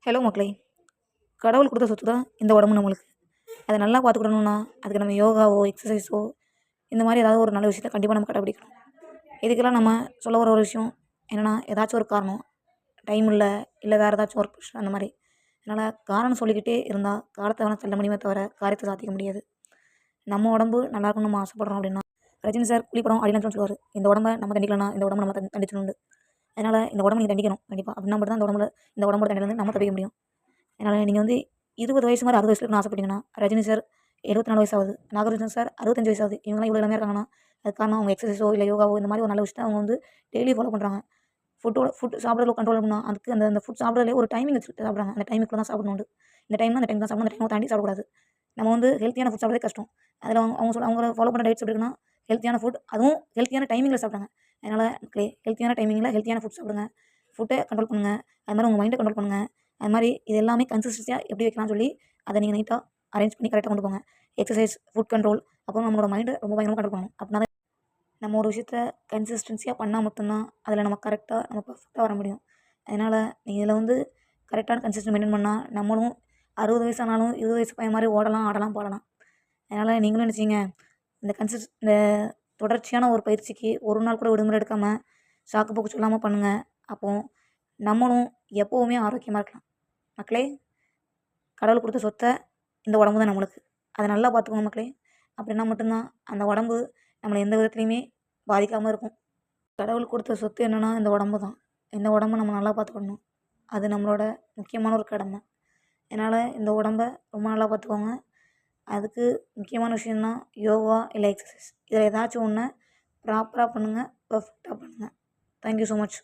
Hello மக்களே! கடவுள் குடுத்த சொத்து தான் இந்த உடம்பு நம்மளுக்கு. அத நல்லா பார்த்துக்கிடணும்னா, அதுக்கு நம்ம யோகாவோ, எக்ஸர்சைஸோ இந்த மாரி ஏதாவது ஒரு நல்ல விஷயத்த கண்டிப்பா நம்ம கடைபிடிக்கணும். இதுக்கெல்லாம் நம்ம சொல்ல வர ஒரு விஷயம் என்னன்னா, ஏதாச்சும் ஒரு காரணம். டைம் இல்ல வேற ஏதாச்சும் ஒர்க் ப்ரெஷர் அந்த மாரி. அதனால காரணம் சொல்லிக்கிட்டே இருந்தா, காலத்த வேணா தள்ள முடியுமே தவிர, காரியத்த சாதிக்க முடியாது. நம்ம உடம்பு நல்லா இருக்கணும்னு நம்ம ஆசைப்படுறோம் அப்படின்னா, ரஜினி சார் கூலி படம் அடிலான்னு சொல்லுவாரு. இந்த உடம்ப நம்ம தண்டிக்கலனா, இந்த உடம்ப நம்ம தண்டிச்சணும்னு. அதனால இந்த உடம்ப நீங்க தண்டிக்கணும் கண்டிப்பா. அப்படின்னா மட்டும் தான் இந்த உடம்போட தண்டனையிலருந்து நம்ம தப்பிக்க முடியும். அதனால நீங்க வந்து 20 வயசு மாரி 60 வயசுல இருக்கணும்னு ஆசைப்பட்டீங்கன்னா, ரஜினி சார் 74 வயசு ஆகுது. நாகார்ஜுன சார் 65 வயசு ஆகுது. இவங்கலாம் இவ்வளோ இளமையா இருக்காங்கன்னா, அதுக்கு காரணம் அவங்க எக்ஸர்சைஸோ, இல்ல யோகாவோ இந்த மாரி ஒரு நல்ல விஷயத்த அவங்க வந்து டெய்லி ஃபாலோ பண்றாங்க. ஃபுட் சாப்பிடுறதுல கண்ட்ரோல் பண்ணா, அதுக்கு அந்த அந்த ஃபுட் சாப்பிடுறதுலயே ஒரு டைமிங் வச்சுட்டு சாப்பிடுறாங்க. அந்த டைமுக்குள்ள தான் சாப்பிடணுன்ட்டு. இந்த டைம்னா இந்த டைம் தான் சாப்பிடணும். அந்த டைம தாண்டி சாப்பிடக்கூடாது. நம்ம வந்து ஹெல்த்தியான ஃபுட் சாப்பிடுறதே கஷ்டம். அதில அவங்க ஃபாலோ பண்ண டயட்ஸ் எப்படி இருக்குன்னா, ஹெல்த்தியான ஃபுட் அதுவும் ஹெல்த்தியான டைமிங்ல சாப்பிடுறாங்க. அதனால மக்களே ஹெல்த்தியான டைமிங்ல ஹெல்த்தியான ஃபுட் சாப்பிடுங்க. ஃபுட்ட கண்ட்ரோல் பண்ணுங்க. அது மாரி உங்க மைண்ட கண்ட்ரோல் பண்ணுங்க. அது மாரி இது எல்லாமே கன்சிஸ்டன்ஸியா எப்படி வைக்கலாம்னு சொல்லி, அத நீங்க நீட்டா அரேஞ்ச் பண்ணி கரெக்ட்டா கொண்டு போங்க. எக்சர்சைஸ், ஃபுட் கண்ட்ரோல் அப்புறம் நம்மளோட மைண்ட ரொம்ப பயங்கரமா கண்ட்ரோல் பண்ணணும். அப்படின்னா தான் நம்ம ஒரு விஷயத்த கன்சிஸ்டன்ஸியா பண்ணா மட்டும் தான், அதில நம்ம கரெக்ட்டா நம்ம பெர்ஃபெக்ட்டா வர முடியும். அதனால நீங்க இதில வந்து கரெக்ட்டான கன்சிஸ்டன்ட் மெயின்டெயின் பண்ணா, நம்மளும் 60 வயசு ஆனாலும் 20 வயசு பையன் மாரி ஓடலாம், ஆடலாம், பாடலாம். அதனால நீங்களும் என்ன செய்யுங்க, இந்த தொடர்ச்சியான ஒரு பயிற்சிக்கு ஒரு நாள் கூட விடுமுறை எடுக்காம, சாக்கு போக்கு சொல்லாம பண்ணுங்க. அப்போ நம்மளும் எப்பவுமே ஆரோக்கியமா இருக்கலாம். மக்களே, கடவுள் குடுத்த சொத்த இந்த உடம்பு தான் நம்மளுக்கு. அத நல்லா பார்த்துக்கோங்க மக்களே. அப்படின்னா மட்டும் தான் அந்த உடம்பு நம்மள எந்த விதத்திலயுமே பாதிக்காம இருக்கும். கடவுள் குடுத்த சொத்து என்னன்னா இந்த உடம்பு தான். இந்த உடம்ப நம்ம நல்லா பார்த்துக்கணும். அது நம்மளோட முக்கியமான ஒரு கடமை. அதனால இந்த உடம்ப ரொம்ப நல்லா பார்த்துக்கோங்க. அதுக்கு முக்கியமான விஷயம்னா யோகா இல்ல எக்ஸர்சைஸ். இதில ஏதாச்சும் ஒண்ண ப்ராப்பரா பண்ணுங்க. பெர்ஃபெக்ட்டா பண்ணுங்க. Thank you so much.